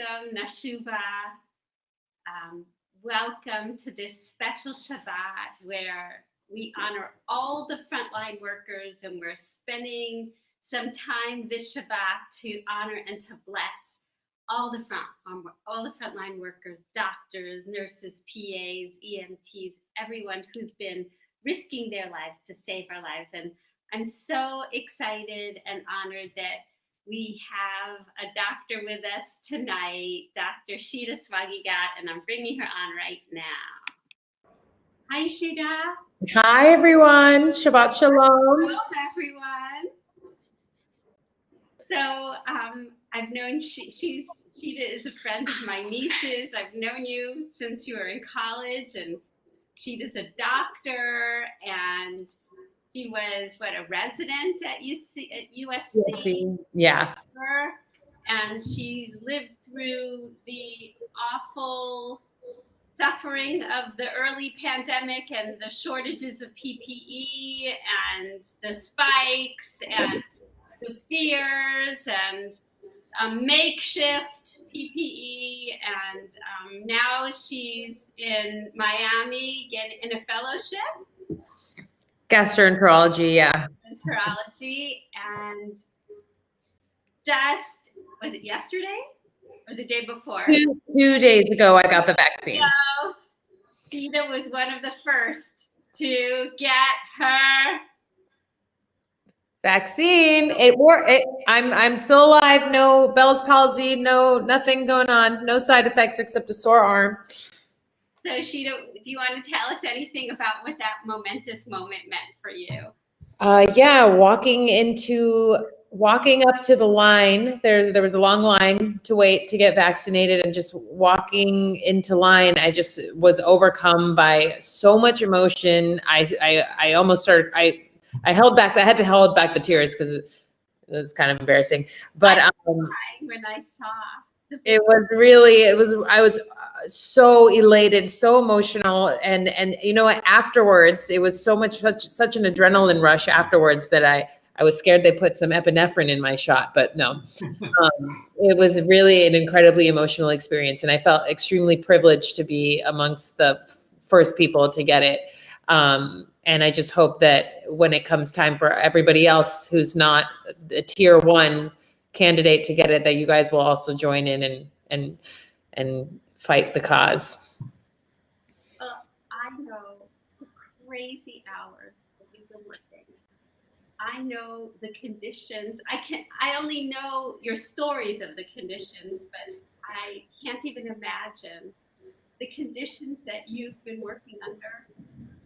welcome, Nashuba. Welcome to this special Shabbat where we honor all the frontline workers, and we're spending some time this Shabbat to honor and to bless all the frontline workers, doctors, nurses, PAs, EMTs, everyone who's been risking their lives to save our lives. And I'm so excited and honored that we have a doctor with us tonight, Dr. Shida Swagigat, and I'm bringing her on right now. Hi, Shida. Hi, everyone. Shabbat shalom. Hello, everyone. So I've known Shida is a friend of my niece's. I've known you since you were in college, and Shida's a doctor, and she was a resident at USC. Yeah. And she lived through the awful suffering of the early pandemic and the shortages of PPE and the spikes and the fears and makeshift PPE. And now she's in Miami getting in a fellowship. Gastroenterology, yeah. Gastroenterology, and just, was it yesterday or the day before? 2 days ago, I got the vaccine. So, Shida was one of the first to get her vaccine. I'm still alive. No Bell's palsy. Nothing going on. No side effects except a sore arm. So, Shida, do you want to tell us anything about what that momentous moment meant for you? Yeah, walking up to the line. There was a long line to wait to get vaccinated, and just walking into line, I just was overcome by so much emotion. I almost started. I held back. I had to hold back the tears because it was kind of embarrassing. But when I saw. I was so elated, so emotional. And you know, afterwards, it was such an adrenaline rush afterwards that I was scared they put some epinephrine in my shot, but no. It was really an incredibly emotional experience. And I felt extremely privileged to be amongst the first people to get it. And I just hope that when it comes time for everybody else who's not a tier 1 candidate to get it, that you guys will also join in and fight the cause. I know the crazy hours that you've been working. I know the conditions. I only know your stories of the conditions, but I can't even imagine the conditions that you've been working under.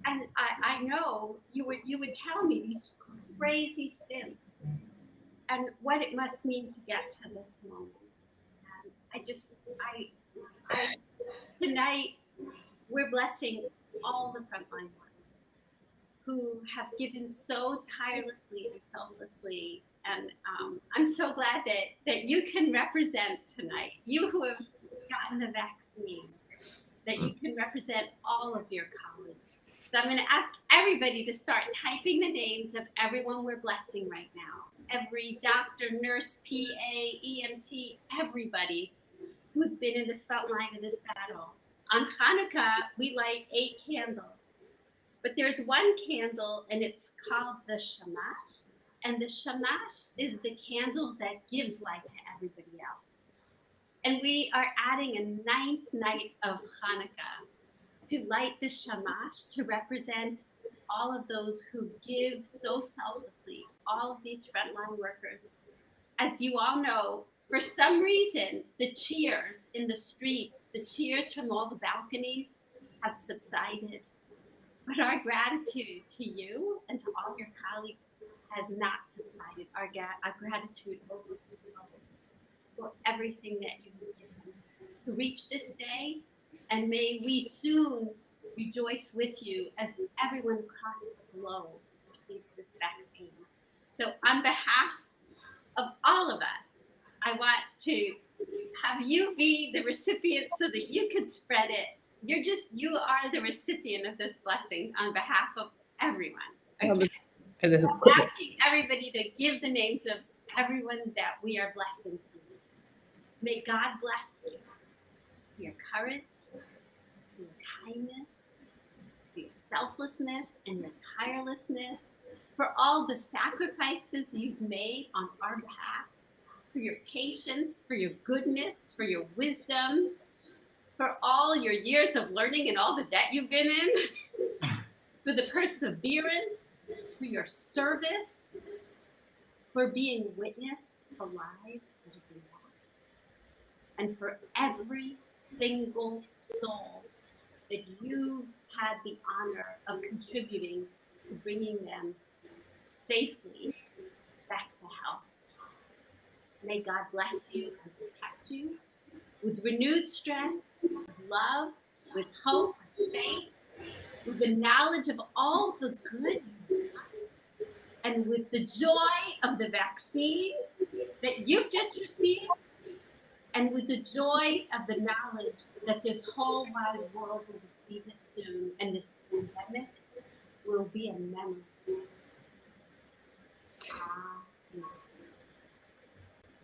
And I know you would tell me these crazy stints and what it must mean to get to this moment. And tonight, we're blessing all the frontline workers who have given so tirelessly and selflessly. And I'm so glad that you can represent tonight, you who have gotten the vaccine, that you can represent all of your colleagues. So I'm going to ask everybody to start typing the names of everyone we're blessing right now. Every doctor, nurse, PA, EMT, everybody who's been in the front line of this battle. On Hanukkah, we light 8 candles. But there's one candle, and it's called the Shamash. And the Shamash is the candle that gives light to everybody else. And we are adding a 9th night of Hanukkah to light the Shamash, to represent all of those who give so selflessly, all of these frontline workers. As you all know, for some reason, the cheers in the streets, the cheers from all the balconies have subsided. But our gratitude to you and to all your colleagues has not subsided. Our gratitude for everything that you've given to reach this day. And may we soon rejoice with you as everyone across the globe receives this vaccine. So on behalf of all of us, I want to have you be the recipient so that you can spread it. You are the recipient of this blessing on behalf of everyone. Okay. I'm asking everybody to give the names of everyone that we are blessing. May God bless you for your courage, for your kindness, for your selflessness and your tirelessness, for all the sacrifices you've made on our behalf, for your patience, for your goodness, for your wisdom, for all your years of learning and all the debt you've been in, for the perseverance, for your service, for being witness to lives that have been lost, and for every single soul that you had the honor of contributing to bringing them safely back to health. May God bless you and protect you with renewed strength, with love, with hope, with faith, with the knowledge of all the good you've done, and with the joy of the vaccine that you've just received, and with the joy of the knowledge that this whole wide world will receive it soon, and this pandemic will be a memory.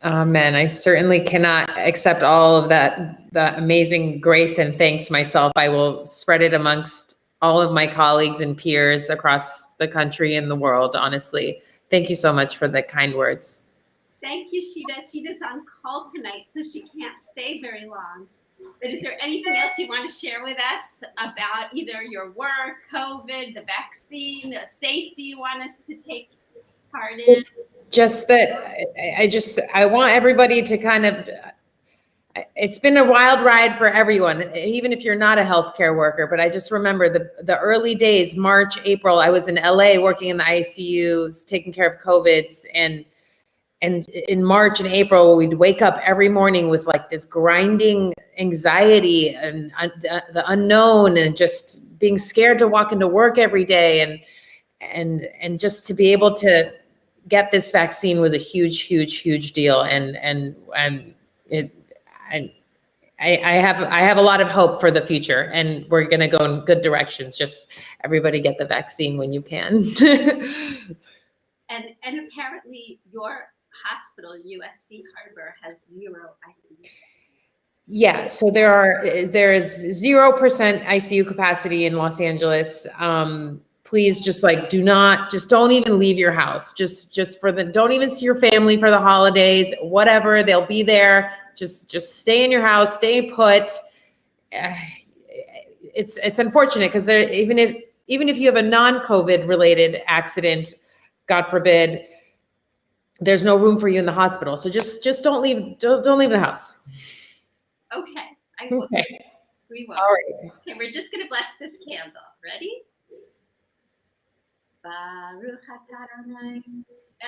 Amen. I certainly cannot accept all of that amazing grace and thanks myself. I will spread it amongst all of my colleagues and peers across the country and the world, honestly. Thank you so much for the kind words. Thank you, Sheeta. Sheeta's on call tonight, so she can't stay very long. But is there anything else you want to share with us about either your work, COVID, the vaccine, the safety you want us to take part in? Just that I want everybody to kind of, it's been a wild ride for everyone, even if you're not a healthcare worker, but I just remember the early days, March, April, I was in LA working in the ICUs, taking care of COVIDs, and in March and April, we'd wake up every morning with like this grinding anxiety and the unknown, and just being scared to walk into work every day, and just to be able to get this vaccine was a huge deal, and I have a lot of hope for the future, and we're going to go in good directions. Just everybody get the vaccine when you can. And apparently your hospital, USC Harbor, has 0 ICU. Yeah, so there is 0% ICU capacity in Los Angeles. Please just don't even leave your house. Don't even see your family for the holidays, whatever, they'll be there. Just stay in your house, stay put. It's unfortunate because even if you have a non-COVID related accident, God forbid, there's no room for you in the hospital. So just don't leave the house. Okay, I will. Okay. We will. All right. Okay, we're just going to bless this candle. Ready? Baruch atah Adonai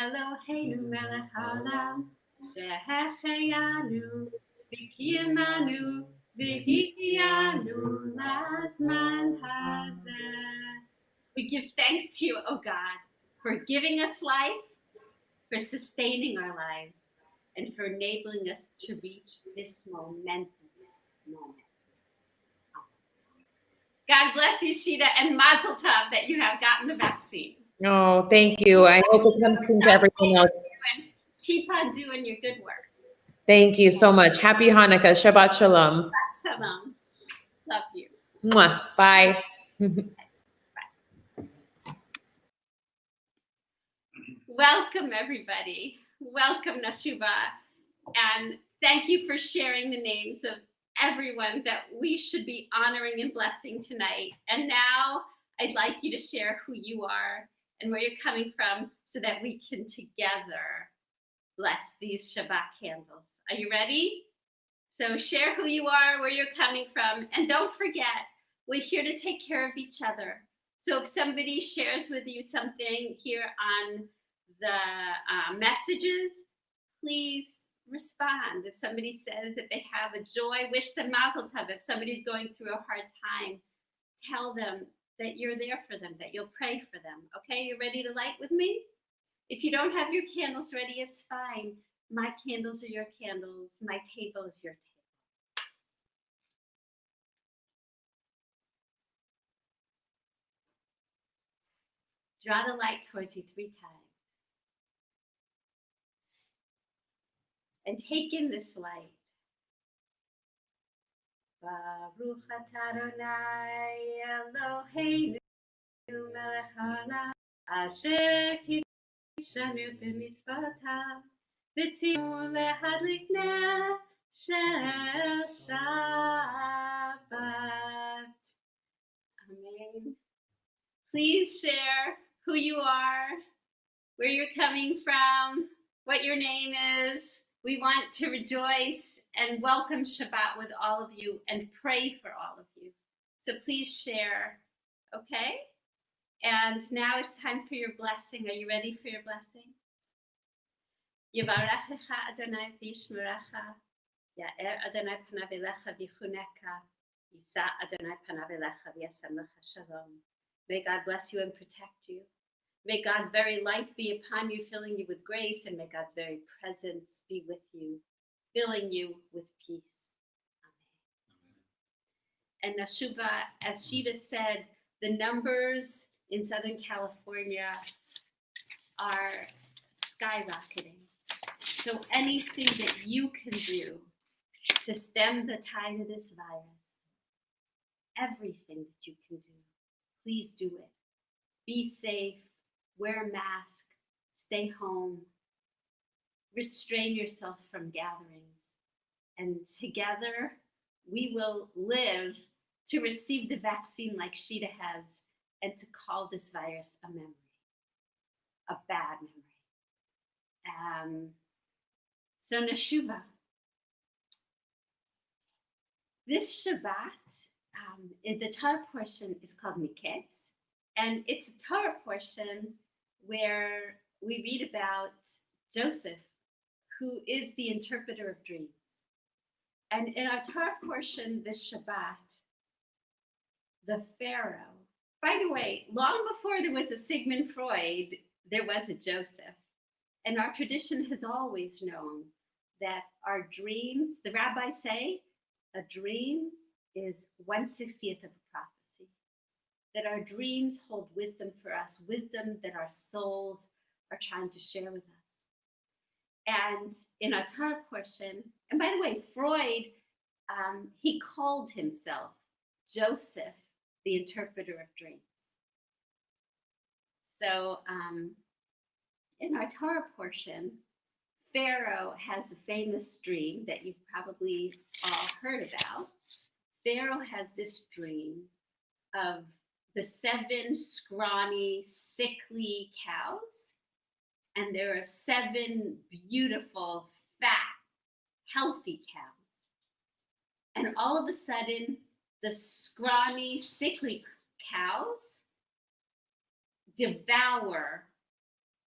Eloheinu melech haolam shehecheyanu v'kiyamanu v'hihyanu lazman hazeh. We give thanks to you, O God, for giving us life, for sustaining our lives, and for enabling us to reach this momentous moment. God bless you, Sheeta, and Mazel Tov that you have gotten the vaccine. Oh, thank you. I hope it comes soon to everyone else. And keep on doing your good work. Thank you so much. Happy Hanukkah. Shabbat Shalom. Shabbat Shalom. Love you. Mwah. Bye. Welcome, everybody. Welcome, Nashuba. And thank you for sharing the names of everyone that we should be honoring and blessing tonight. And now I'd like you to share who you are and where you're coming from so that we can together bless these Shabbat candles. Are you ready? So share who you are, where you're coming from, and don't forget, we're here to take care of each other. So if somebody shares with you something here on the messages, please respond. If somebody says that they have a joy, wish them Mazel Tov. If somebody's going through a hard time, tell them that you're there for them, that you'll pray for them. Okay, you ready to light with me? If you don't have your candles ready, it's fine. My candles are your candles. My table is your table. Draw the light towards you 3 times. And take in this light. Baruch atah Adonai Eloheinu melech haolam asher קידשנו במצוותיו וציוונו להדליק נר של Shabbat. Amen. Please share who you are, where you're coming from, what your name is. We want to rejoice and welcome Shabbat with all of you and pray for all of you. So please share, okay? And now it's time for your blessing. Are you ready for your blessing? Yevarechecha Adonai v'yishmerecha, Ya'er Adonai panav elecha v'yichunecha, Yisa Adonai panav elecha v'yasem lecha shalom. May God bless you and protect you. May God's very light be upon you, filling you with grace, and may God's very presence be with you, filling you with peace. Amen. And Nashuba, as Shiva said, the numbers in Southern California are skyrocketing. So anything that you can do to stem the tide of this virus, everything that you can do, please do it. Be safe, wear a mask, stay home, restrain yourself from gatherings, and together we will live to receive the vaccine like Shida has and to call this virus a memory, a bad memory. So Neshuva, this Shabbat, the Torah portion is called Miketz, and it's a Torah portion where we read about Joseph, who is the interpreter of dreams. And in our Torah portion this Shabbat, the Pharaoh, by the way, long before there was a Sigmund Freud, there was a Joseph. And our tradition has always known that our dreams, the rabbis say, a dream is 1/60th of a prophecy. That our dreams hold wisdom for us, wisdom that our souls are trying to share with us. And in our Torah portion, and by the way, Freud, he called himself Joseph, the interpreter of dreams. So in our Torah portion, Pharaoh has a famous dream that you've probably all heard about. Pharaoh has this dream of the 7 scrawny, sickly cows, and there are 7 beautiful, fat, healthy cows. And all of a sudden, the scrawny, sickly cows devour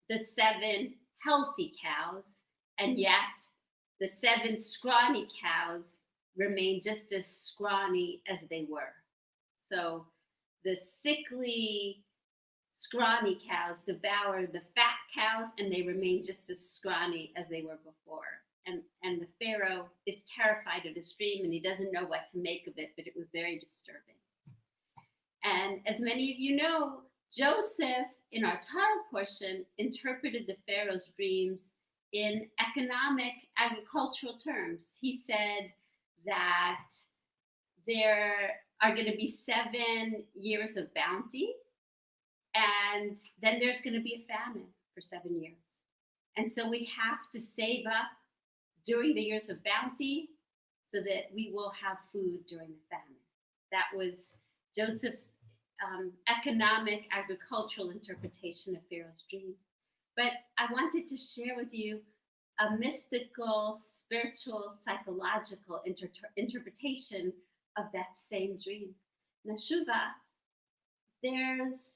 the 7 healthy cows, and yet the 7 scrawny cows remain just as scrawny as they were. So the sickly, scrawny cows devour the fat cows, and they remain just as scrawny as they were before. And the Pharaoh is terrified of this dream, and he doesn't know what to make of it, but it was very disturbing. And as many of you know, Joseph, in our Torah portion, interpreted the Pharaoh's dreams in economic, agricultural terms. He said that there are going to be 7 years of bounty, and then there's going to be a famine for 7 years. And so we have to save up during the years of bounty so that we will have food during the famine. That was Joseph's economic, agricultural interpretation of Pharaoh's dream. But I wanted to share with you a mystical, spiritual, psychological interpretation of that same dream. Nashuva, there's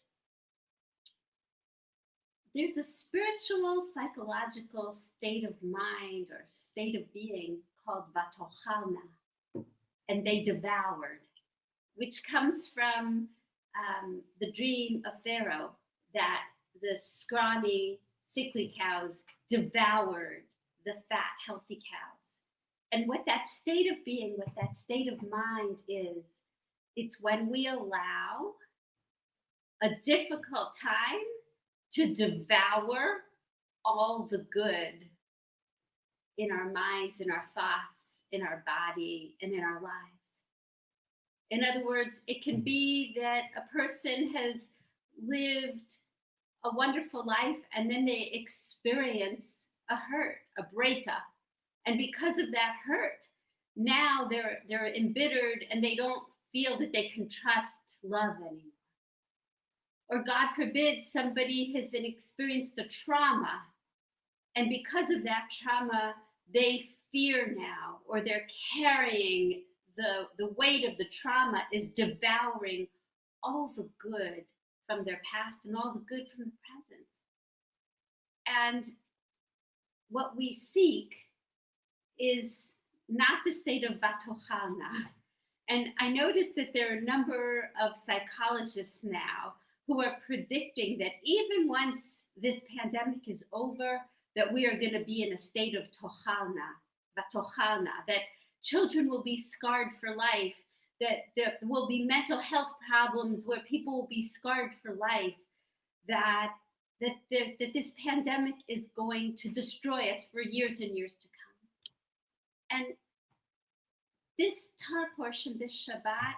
a spiritual, psychological state of mind or state of being called Vatochalna, and they devoured, which comes from the dream of Pharaoh that the scrawny, sickly cows devoured the fat, healthy cows. And what that state of being, what that state of mind is, it's when we allow a difficult time to devour all the good in our minds, in our thoughts, in our body, and in our lives. In other words, it can be that a person has lived a wonderful life and then they experience a hurt, a breakup. And because of that hurt, now they're embittered and they don't feel that they can trust love anymore. Or God forbid, somebody has experienced a trauma, and because of that trauma, they fear now, or they're carrying the weight of the trauma is devouring all the good from their past and all the good from the present. And what we seek is not the state of vatochana. And I noticed that there are a number of psychologists now who are predicting that even once this pandemic is over, that we are going to be in a state of vatochana, that children will be scarred for life, that there will be mental health problems where people will be scarred for life, that this pandemic is going to destroy us for years and years to come. And this Torah portion, this Shabbat,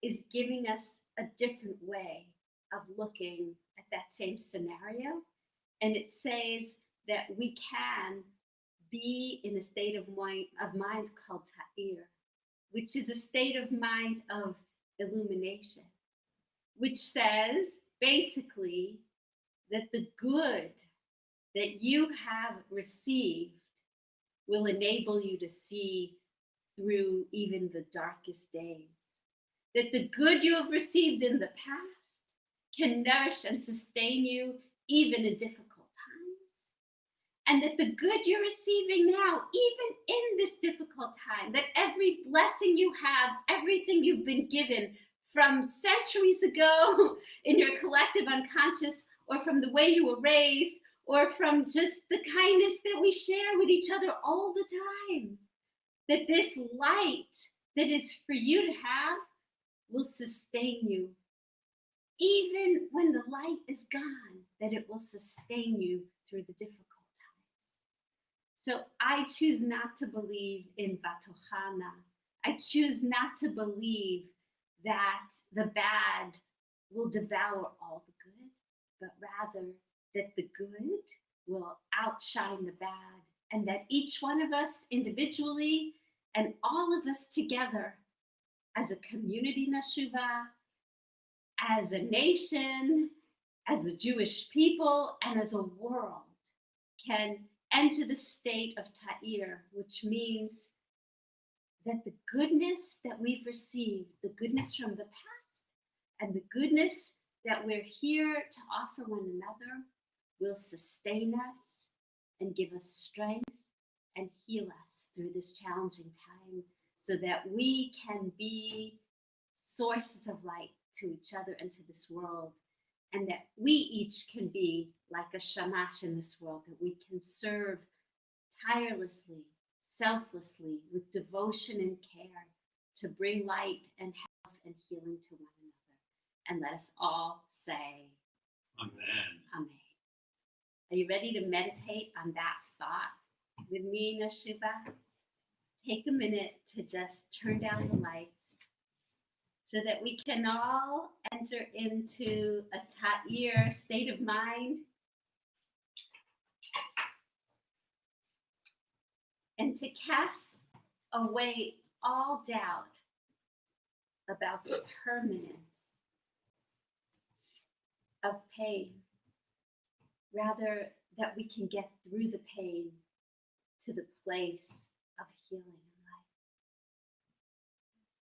is giving us a different way of looking at that same scenario. And it says that we can be in a state of mind called ta'ir, which is a state of mind of illumination, which says basically that the good that you have received will enable you to see through even the darkest days. That the good you have received in the past can nourish and sustain you even in difficult times. And that the good you're receiving now, even in this difficult time, that every blessing you have, everything you've been given from centuries ago in your collective unconscious, or from the way you were raised, or from just the kindness that we share with each other all the time, that this light that is for you to have will sustain you. Even when the light is gone, that it will sustain you through the difficult times. So I choose not to believe in vatochana. I choose not to believe that the bad will devour all the good, but rather that the good will outshine the bad, and that each one of us individually and all of us together as a community Nashuvah, as a nation, as the Jewish people, and as a world can enter the state of ta'ir, which means that the goodness that we've received, the goodness from the past, and the goodness that we're here to offer one another will sustain us and give us strength and heal us through this challenging time, so that we can be sources of light to each other and to this world, and that we each can be like a Shamash in this world, that we can serve tirelessly, selflessly, with devotion and care to bring light and health and healing to one another. And let us all say, Amen. Amen. Are you ready to meditate on that thought with me, Nashuvah? Take a minute to just turn down the lights so that we can all enter into a ta'ir state of mind, and to cast away all doubt about the permanence of pain, rather that we can get through the pain to the place of healing in life.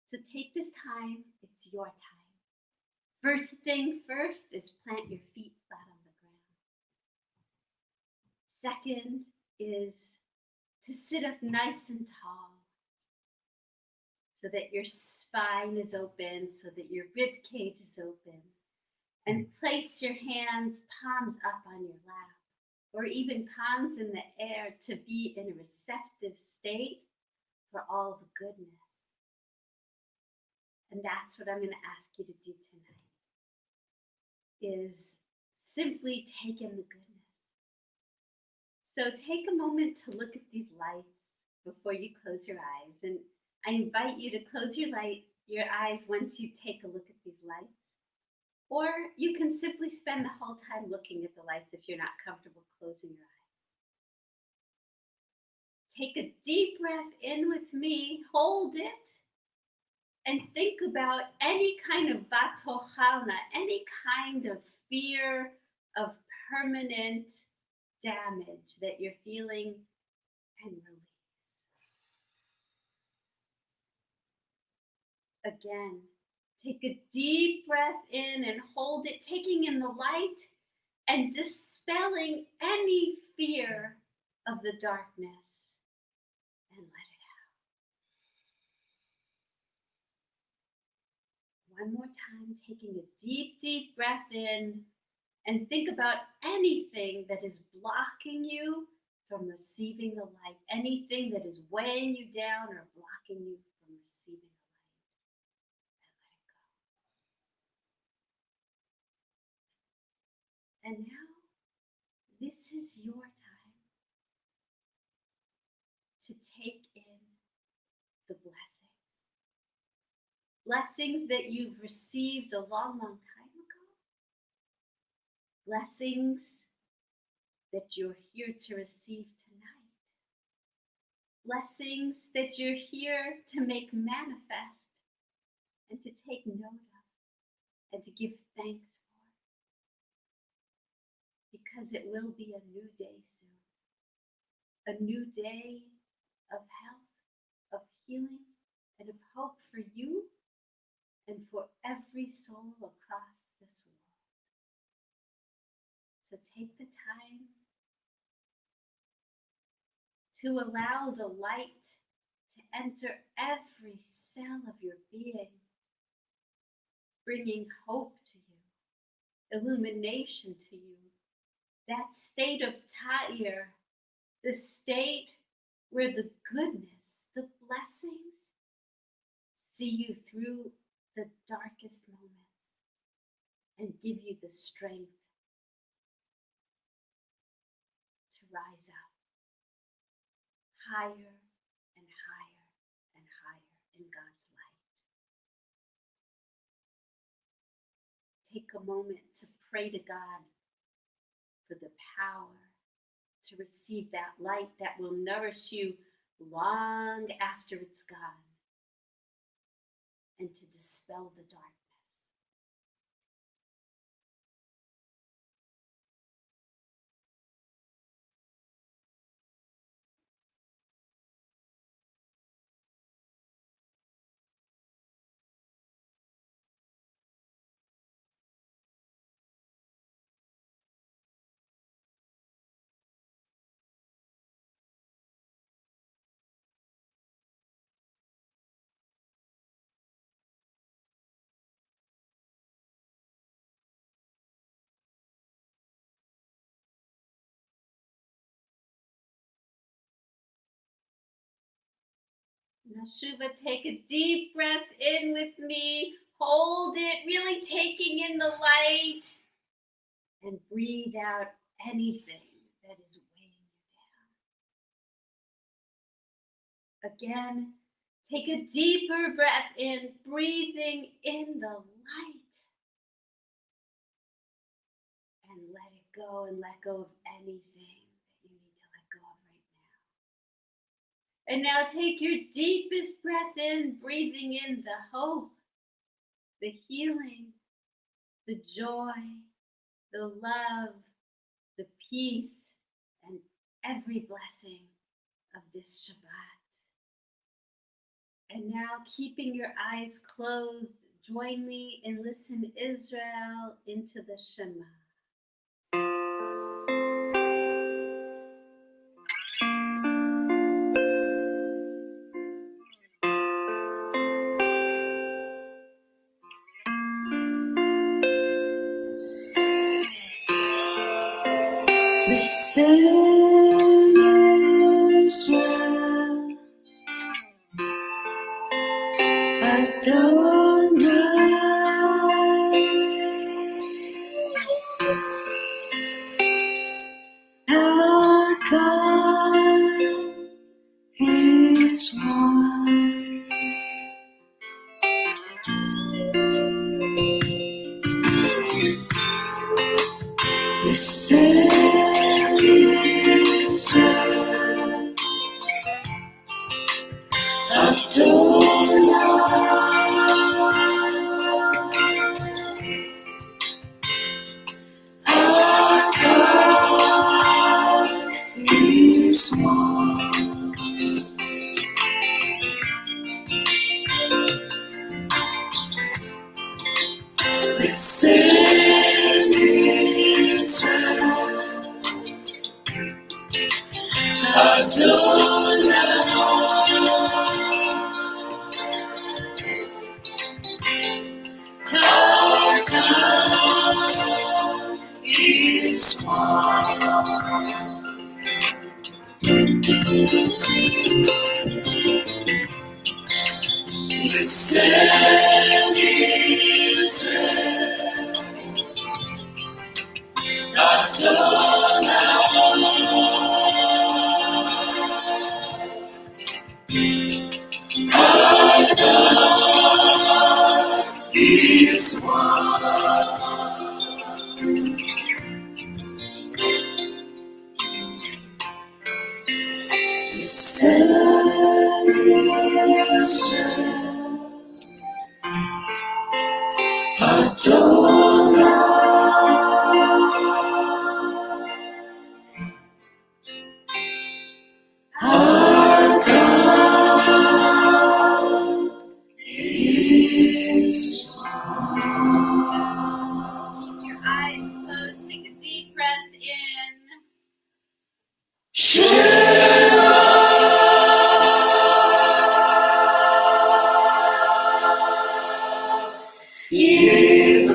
So take this time, it's your time. First thing first is plant your feet flat on the ground. Second is to sit up nice and tall, so that your spine is open, so that your rib cage is open. And place your hands, palms up on your lap, or even palms in the air, to be in a receptive state for all the goodness. And that's what I'm going to ask you to do tonight, is simply take in the goodness. So take a moment to look at these lights before you close your eyes. And I invite you to close your your eyes once you take a look at these lights. Or you can simply spend the whole time looking at the lights if you're not comfortable closing your eyes. Take a deep breath in with me, hold it, and think about any kind of vatochalna, any kind of fear of permanent damage that you're feeling, and release. Again, take a deep breath in and hold it, taking in the light and dispelling any fear of the darkness, and let it out. One more time, taking a deep, deep breath in, and think about anything that is blocking you from receiving the light, anything that is weighing you down or blocking you from receiving the light. And let it go. And now, this is your time to take in the blessings. Blessings that you've received a long, long time ago. Blessings that you're here to receive tonight. Blessings that you're here to make manifest and to take note of and to give thanks for. Because it will be a new day soon. A new day of health, of healing, and of hope for you and for every soul across this world. So take the time to allow the light to enter every cell of your being, bringing hope to you, illumination to you, that state of ta'ir, the state where the goodness, the blessings see you through the darkest moments and give you the strength to rise up higher and higher and higher in God's light. Take a moment to pray to God for the power to receive that light that will nourish you long after it's gone, and to dispel the darkness. Now, Shuva, take a deep breath in with me. Hold it, really taking in the light. And breathe out anything that is weighing you down. Again, take a deeper breath in, breathing in the light. And let it go, and let go of anything that you need to let go of right now. And now take your deepest breath in, breathing in the hope, the healing, the joy, the love, the peace, and every blessing of this Shabbat. And now, keeping your eyes closed, join me and listen, Israel, into the Shema. Listen, Israel, Adonai, our God is one. This is where our God is one. This is where our God is one. This is is one. This is our God is one. Your eyes closed. Take a deep breath in. Is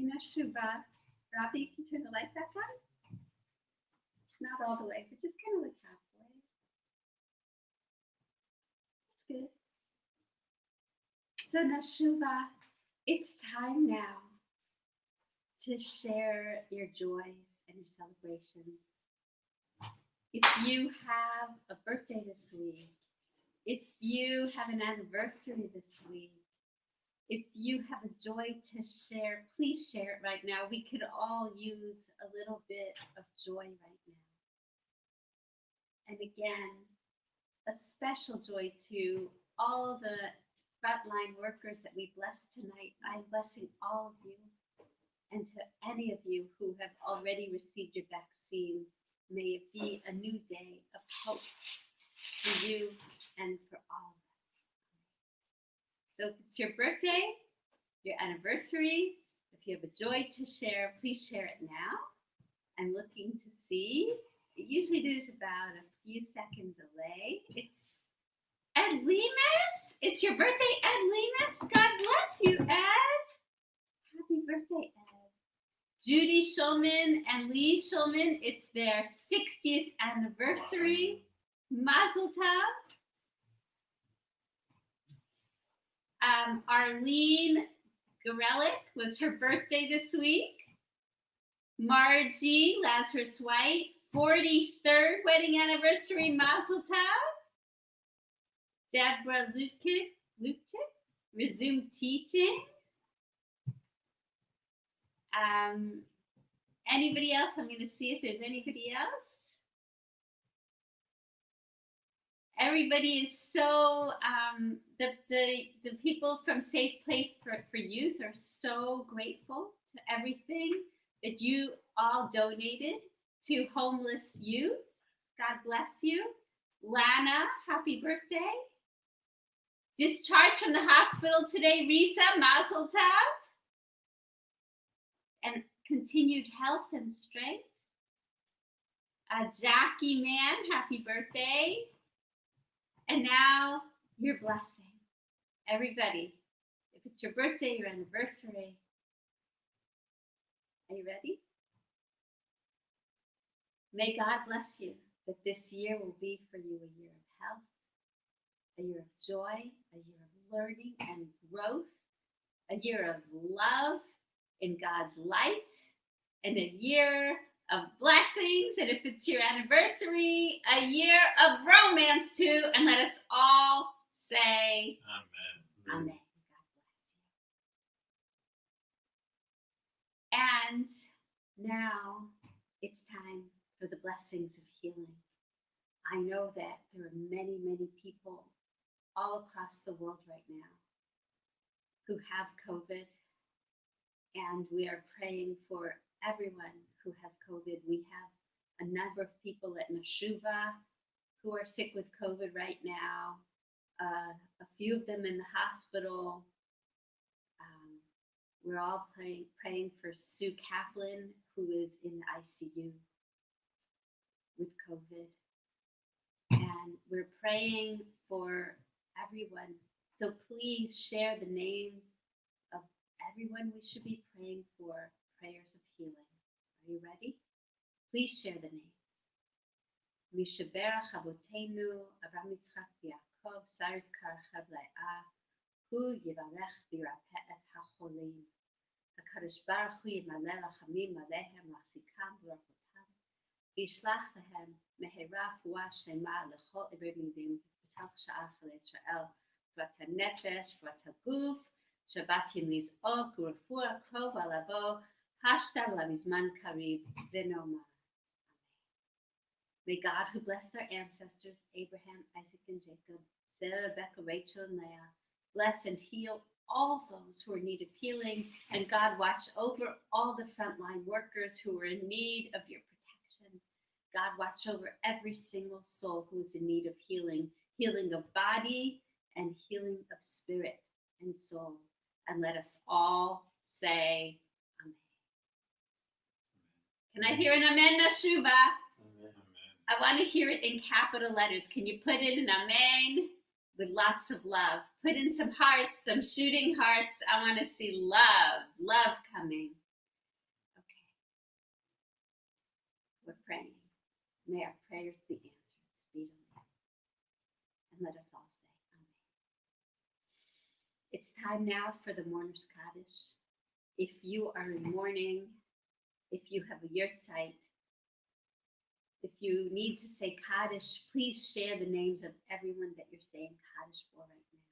Candle Shabbat. Robbie, can you turn the light back on? Not all the way, but just kind of like halfway. That's good. So Nashuvah, it's time now to share your joys and your celebrations. If you have a birthday this week, if you have an anniversary this week, if you have a joy to share, please share it right now. We could all use a little bit of joy right now. And again, a special joy to all the frontline workers that we blessed tonight. I'm blessing all of you. And to any of you who have already received your vaccines, may it be a new day of hope for you and for all of us. So if it's your birthday, your anniversary, if you have a joy to share, please share it now. I'm looking to see. Usually there's about a few second delay. It's Ed Lemus. It's your birthday, Ed Lemus. God bless you, Ed. Happy birthday, Ed. Judy Schulman and Lee Schulman, it's their 60th anniversary. Mazel tov. Arlene Gorelick was her birthday this week. Margie Lazarus White, 43rd wedding anniversary, Mazel tov. Deborah Lukic, resumed teaching. Anybody else? I'm going to see if there's anybody else. Everybody is so, the people from Safe Place for Youth are so grateful to everything that you all donated to homeless youth. God bless you. Lana, happy birthday. Discharged from the hospital today, Risa, Mazel tov. And continued health and strength. Jackie Man, happy birthday. And now your blessing. Everybody, if it's your birthday, your anniversary, are you ready? May God bless you, that this year will be for you a year of health, a year of joy, a year of learning and growth, a year of love in God's light, and a year of blessings. And if it's your anniversary, a year of romance too. And let us all say, Amen. Amen. God bless you. And now it's time for the blessings of healing. I know that there are many, many people all across the world right now who have COVID, and we are praying for everyone who has COVID. We have a number of people at Meshuva who are sick with COVID right now, a few of them in the hospital. We're all praying for Sue Kaplan, who is in the ICU with COVID. And we're praying for everyone. So please share the names of everyone we should be praying for prayers of healing. Are you ready? Please share the names. Mishaberach Avotenu, Avram Yitzchak Yaakov, Sarif Karachav Le'ah, Hu Yivarech Virapeh et HaCholim. HaKadosh Baruch Hu Yimaleh Rachamim Alehem Lachzikam V'Rachotam. Yishlach Lehem Mehera Fuah Shema Lechol Iber Midim B'Tach Sha'ach LeIsrael V'at HaNefesh V'at HaGuf Shabbat Yimiz'ok U'Refuah Krov Alavo Hashtar Lamizman Kariv V'Nomar. May God, who blessed our ancestors, Abraham, Isaac, and Jacob, Sarah, Rebecca, Rachel, and Leah, bless and heal all those who are in need of healing. And God, watch over all the frontline workers who are in need of your protection. God, watch over every single soul who is in need of healing, healing of body and healing of spirit and soul. And let us all say, Amen. Can I hear an Amen, Meshuva? I want to hear it in capital letters. Can you put it in Amen with lots of love? Put in some hearts, some shooting hearts. I want to see love coming. Okay. We're praying. May our prayers be answered speedily. And let us all say Amen. It's time now for the Mourner's Kaddish. If you are in mourning, if you have a yurtzeit, if you need to say Kaddish, please share the names of everyone that you're saying Kaddish for right now.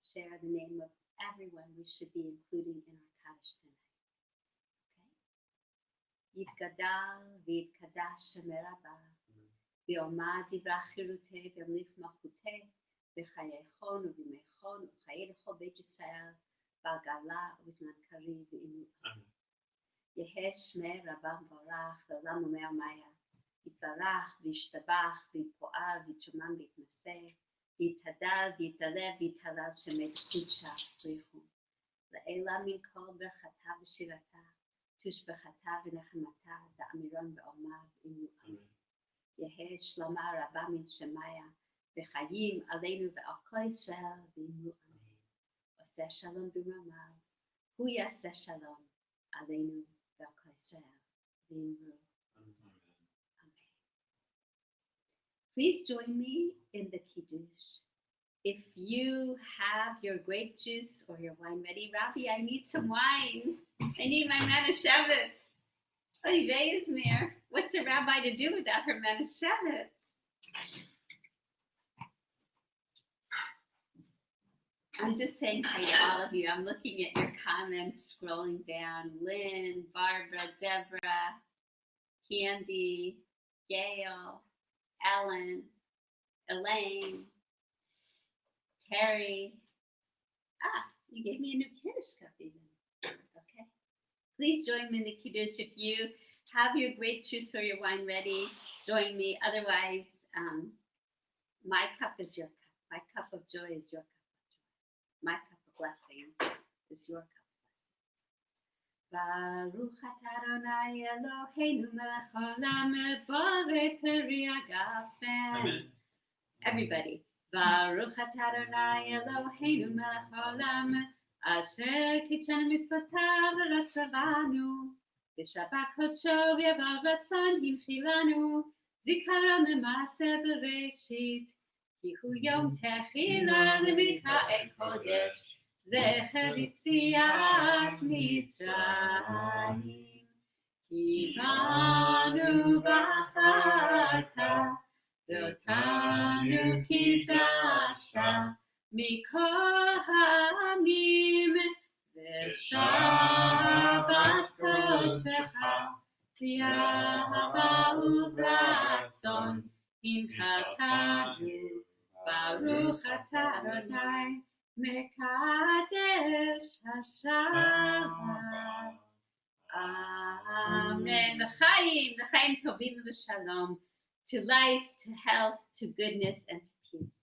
Share the name of everyone we should be including in our Kaddish tonight. Okay? Yitgadal v'yitkadash Shem Rabba v'yomad divrach chiruteh v'yamlich malchuteh v'chayeichon u'v'meichon u'chayedecho Beit Yisrael ba'gala u'b'zman kariv v'inu. Yehi Shmei Rabba v'orach v'olam u'mei maya. יתברך וישתבח ויתפואר ויתשומם ויתנשא ויתהדר ויתעלה ויתהלל שמי קודשה בריחו לעילה מן כל ברכתה ושירתה תושבחתה ונחמתה דאמירון בעומר ואינו אמן. יהי שלמה רבה מן שמיה וחיים עלינו ועל כל ישראל ואינו אמן. עושה שלום במרומיו הוא יעשה שלום עלינו ועל כל ישראל ואינו אמן. Please join me in the Kiddush. If you have your grape juice or your wine ready, Rabbi, I need some wine. I need my Menorah. Oy vey, Izmir. What's a rabbi to do without her Menorah? I'm just saying hi to all of you. I'm looking at your comments, scrolling down. Lynn, Barbara, Deborah, Candy, Gail, Ellen, Elaine, Terry. You gave me a new Kiddush cup even. Okay. Please join me in the Kiddush. If you have your grape juice or your wine ready, join me. Otherwise, my cup is your cup. My cup of joy is your cup of joy. My cup of blessings is your cup of blessings. Baruch atah Adonai Eloheinu melech haolam borei peri hagafen. Amen. Everybody. Baruch atah Adonai Eloheinu melech haolam asher kitshanu mitzvotav v'ratzavanu v'shabbat kodsho v'yavav ratzon himchilanu zikaron l'maaseh bereshit ki hu yom techila l'mika'eh kodesh zecher yitziat Mitzrayim ki banu bacharta ואותנו קידשת מכל העמים ושבת קודשך באהבה וברצון הנחתנו ברוך אתה אדוני מקדש השבת. אמן. לחיים טובים ושלום. To life, to health, to goodness, and to peace.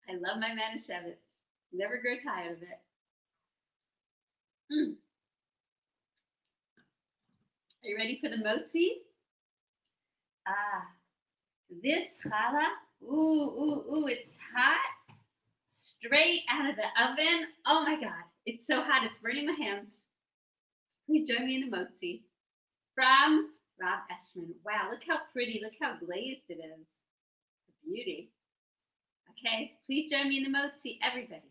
I love my Manischewitz. Never grow tired of it. Are you ready for the motzi? This challah, it's hot, straight out of the oven. Oh my God, it's so hot, it's burning my hands. Please join me in the motzi from Rob Eshman. Wow, look how pretty, look how glazed it is. It's a beauty. Okay, please join me in the motzi, everybody.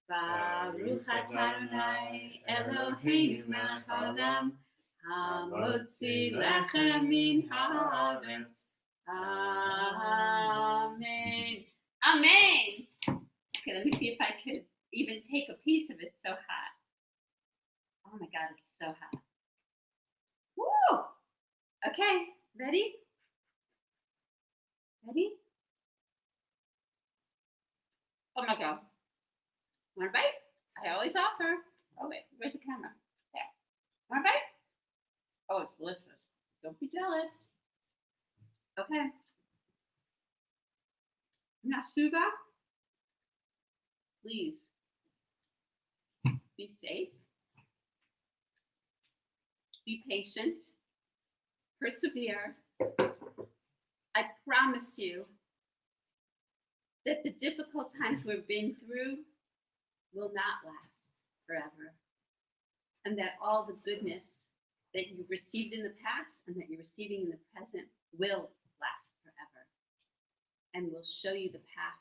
Baruch atah Adonai Eloheinu melech haolam hamotzi lechem min haaretz. Amen. Amen. Okay, let me see if I could even take a piece of it. So hot. Oh my God, it's so hot. Woo! Okay, ready? Ready? Oh my God. Want a bite? I always offer. Oh wait, where's the camera? There. Want a bite? Oh, it's delicious. Don't be jealous. Okay. Nasuga, please be safe. Be patient, persevere. I promise you that the difficult times we've been through will not last forever. And that all the goodness that you've received in the past and that you're receiving in the present will last forever. And will show you the path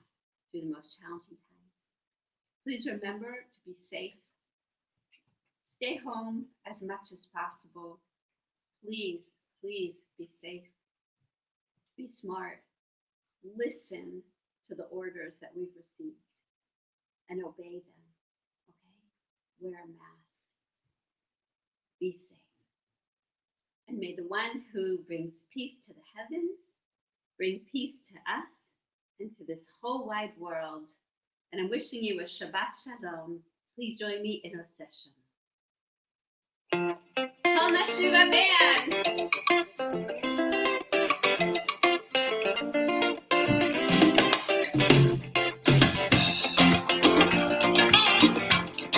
through the most challenging times. Please remember to be safe. Stay home as much as possible. Please, please be safe. Be smart. Listen to the orders that we've received and obey them. Okay? Wear a mask. Be safe. And may the one who brings peace to the heavens bring peace to us and to this whole wide world. And I'm wishing you a Shabbat Shalom. Please join me in our session. On the Shiva band.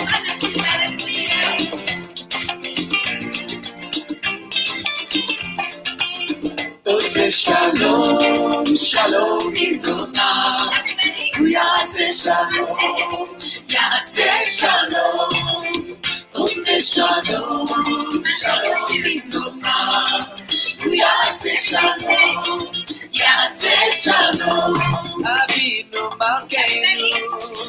On the Shiva, let's see you. Ose shalom, shalom Ilona. Yase shalom, yase shalom. Ose shalom, shalom Ilona. Yase shalom, yase shalom. Avinu Malkeinu,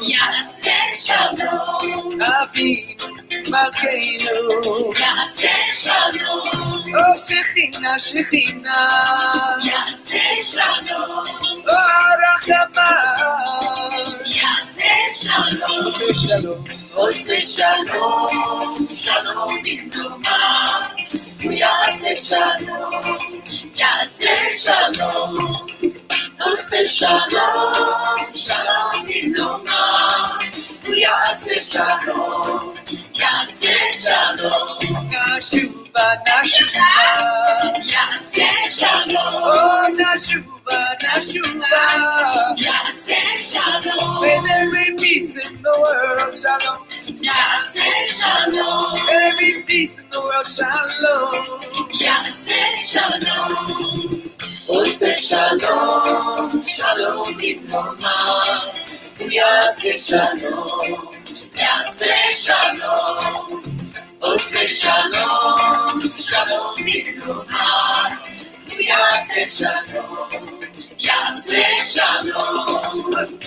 yase shalom. Avinu Malkeinu, yase shalom. Oh Shechina, Shechina, yase shalom. Oh Rachama, yase shalom. Ose shalom, Ose shalom, shalom Ilona. Yase shalom, yase shalom. Ose shalom, shalom Ilona. Yase shalom, yase shalom. Nashuba, Nashuba, yase shalom. Oh Nashuba. Yaseh Shalom. May there be peace in the world, shalom. Yaseh Shalom. May there be peace in the world, shalom. Yaseh Shalom. Ose Shalom. Shalom Menorah. Yaseh Shalom. Yaseh Shalom. Ose Shalom. Shalom Menorah. Yaseh Shalom. Yaseh Shalom.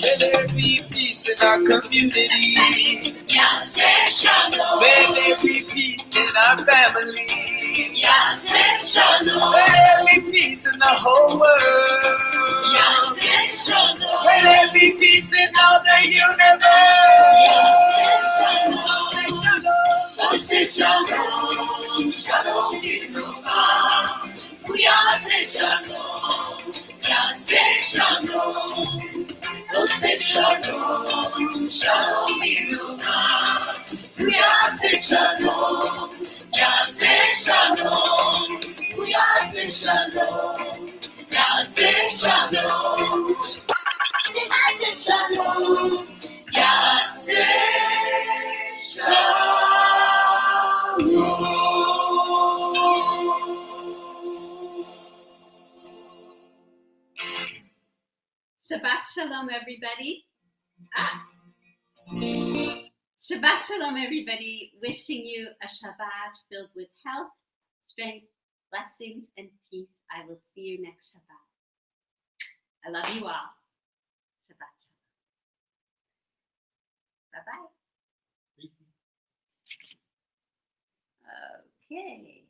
May there be peace in our community. Yaseh Shalom. May there be peace in our family. Yaseh Shalom. May there be peace in the whole world. Yaseh Shalom. May there be peace in all the universe. Yaseh Shalom. Ose Shalom. Shalom Menorah. Yaseh Shalom. Yaseh Shalom. Ose Shalom. Shalom Menorah. Yaseh Shalom. Yaseh Shalom. Yaseh Shalom. Yaseh Shalom. Yaseh Shalom. Yaseh Shalom. Shabbat Shalom, everybody. Shabbat Shalom, everybody. Wishing you a Shabbat filled with health, strength, blessings, and peace. I will see you next Shabbat. I love you all. Shabbat Shalom. Bye-bye. Okay.